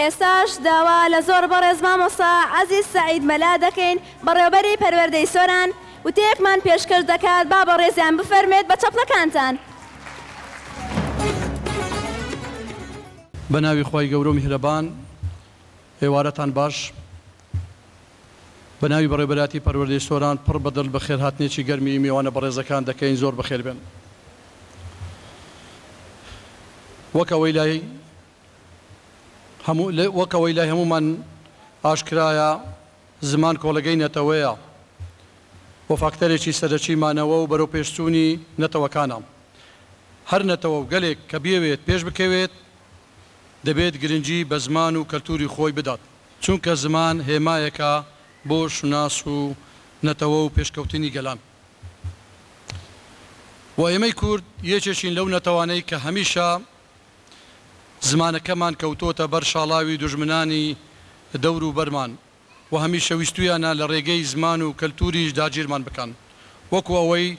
ئێستاش داوا لە زۆر بەڕێز مامۆستا عەزیز سەعید مەلا دەکەین بەڕێوەبەری پەروەردەی سۆران وتەیەکمان پێشکەش دەکات با بەڕێزیان بفەرمێت بە چەپڵەکانتان. بە ناوی خۆی گەورە و میهرەبان، هێوارەتان باش. بە ناوی بەڕێوەبەری پەروەردەی سۆران پڕ بەدڵ بە خێرهاتنێکی گەرمی میوانە بەڕێزەکان دەکەین زۆر بەخێر بێن. وەکەوەی لای هەمومان ئاشکرایە زمان کۆڵەگەی نەتەوەیە و فاکتەرێکی سەرەکیمانەوە و بەرەو پێشچوونی نەتەوەکانە. هەر نەتەوە و گەلێک کە بێوێت پێش بکەوێت دەبێت گرنگی بە زمان و کەلتوری خۆی بدات، چونکە زمان هێمایەکە بۆ شوناس و نەتەوە و پێشکەوتنی گەلان. و ئێمەی کورد یەکێکین لەو نەتەوانەی کە هەمیشە زمانەکەمان کەوتۆتە بەر شاڵاوی دوژمنانی دەور و بەرمان و هەمیشە ویستویانە لە ڕێگەی زمان و کەلتوریش داگیرمان بکەن، وەکو ئەوەی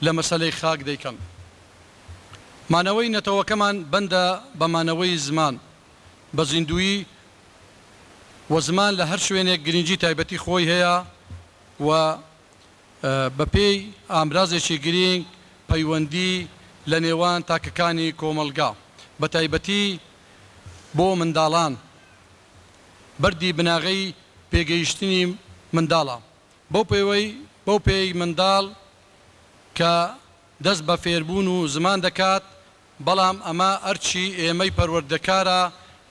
لە مەسەلەی خاک دەیکەن. مانەوەی نەتەوەکەمان بەندە بە مانەوەی زمان بە زیندویی و زمان لە هەر شوێنێک گرنگی تایبەتی خۆی هەیە و بە پێی ئامرازێکی گرنگ پەیوەندی لە نێوان تاکەکانی کۆمەلگا بە تایبەتی بۆ منداڵان بەردی بناغەی پێگەیشتنی منداڵە بەو پێی منداڵ کە دەست بە فێربوون و زمان دەکات، بەڵام ئەمە ئەرچی ئێمەی پەروەردەکارە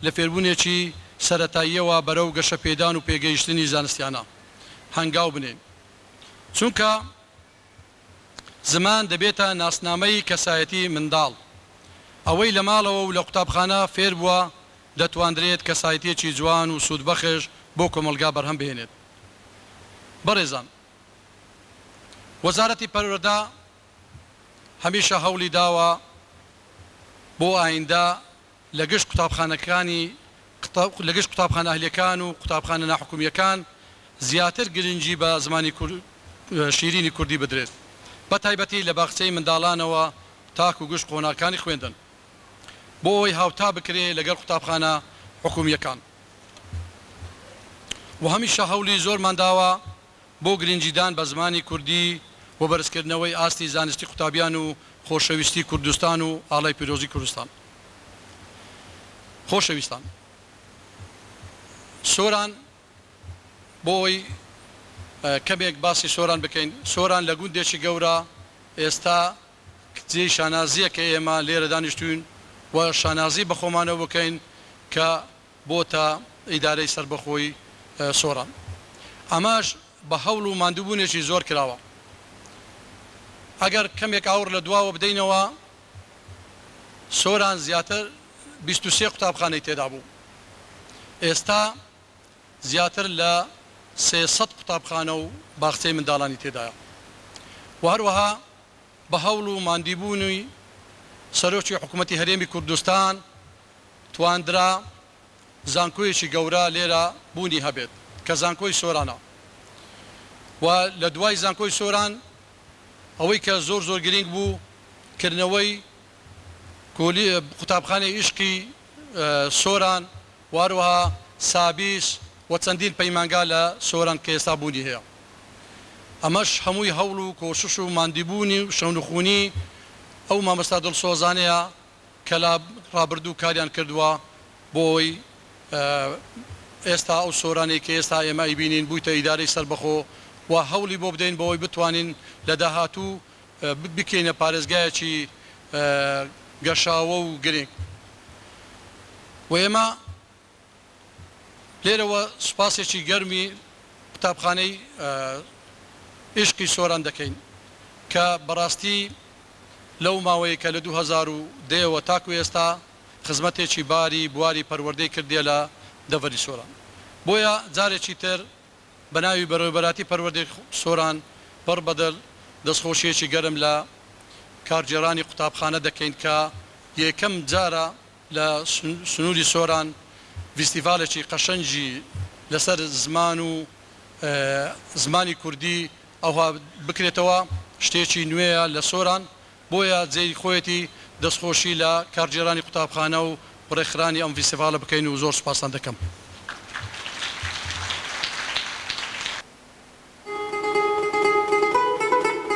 لە فێربوونێکی سەرەتاییەوە بەرەو گەشە پێدان و پێگەیشتنی زانستیانە هەنگاو بنێن، چونکە زمان دەبێتە ناسنامەی کەسایەتی منداڵ. ئەوەی لە ماڵەوە و لە قوتابخانە فێر بووە دەتواندرێت کەسایەتیەکی جوان و سوودبەخش بۆ کۆمەلگا بەرهەم بهێنێت. بەڕێزان، وەزارەتی پەروەردە هەمیشە هەوڵی داوە بۆ ئایندە لە گشت قوتابخانە ئەهلیەکان و قوتابخانە ناحکومیەکان زیاتر گرنگی بە زمانی شیرینی کوردی بدرێت، بە تایبەتی لە باخچەی منداڵانەوە تاک و گشت قۆناکانی خوێندن بۆ ئەوەی هاوتا بکرێت لەگەڵ قوتابخانە حکومیەکان. و هەمیشە هەوڵی زۆرمان داوە بۆ گرنگیدان بە زمانی کوردی و بەرزکردنەوەی ئاستی زانستی قوتابیان و خۆشەویستی کوردستان و ئاڵای پیرۆزی کوردستان. خۆشەویستان، سۆران بۆی کەمێک باسی سۆران بکەین. سۆران لە گوندێکی گەورە ئێستا جێی شانازیە کە ئێمە لێرە دانیشتوین و شانازی بە خۆمانەوە بکەین کە بۆتە ئیدارەی سەربەخۆی سۆران. ئەماش بە هەوڵ و ماندووبوونێکی زۆر کراوە. ئەگەر کەمێک ئاور لە دواوە بدەینەوە، سۆران زیاتر 23 قوتابخانەی تێدا بوو، ئێستا زیاتر لە 300 قوتابخانە و باخچەی منداڵانی تێدایە. و هەروەها بە هەوڵ و ماندیبوونی سەرۆکی حکوومەتی هەرێمی کوردستان تواندرا زانکۆیەکی گەورە لێرە بوونی هەبێت کە زانکۆی سۆرانە. و لە دوای زانکۆی سۆران ئەوەی کە زۆر گرنگ بوو کردنەوەی قوتابخانەی عیشقی سۆران و هەروەها سابیس و چەندین پەیمانگا لە سۆران کە ئێستا بوونی هەیە. ئەمەش هەمووی هەوڵ و کۆشش و ماندیبوونی و شەونخوونی ئەو مامەستا دڵسۆزانەیە کە لە ڕابردوو کاریان کردووە بۆی ئێستا ئەو سۆرانەی کە ئێستا ئێمە ئەیبینین بوویتە ئیدارەی سەربەخۆ و هەوڵی بۆ بدەین بەوەی بتوانین لە داهاتوو بکەینە پارێزگایەکی گەشاوە و گرنگ. و ئێمە لێرەوە سوپاسێکی گەرمی قوتابخانەی عیشقی سۆران دەکەین کە بەڕاستی لەو ماوەیە کە لە 2010ەوە تاکو ئێستا خزمەتێکی بواری پەروەردەی کردیە لە دەڤەری سۆران. بۆیە جارێکی تر بە ناوی بەڕێوەبەری پەروەردەی سۆران پڕ بەدڵ دەستخۆشیەکی گەرم لە کارگێڕانی قوتابخانە دەکەین کە یەکەم جارە لە سنووری سۆران فیستیڤالێکی قەشەنجی لەسەر زمان و زمانی کوردی ئەوها بکرێتەوە، شتێکی نوێیە لە سۆران. بۆیە جێی خۆیەتی دەستخۆشی لە کارگێڕانی قوتابخانە و پڕێخرانی ئەم فیسیڤالە بکەین و زۆر سوپاسان دەکەم.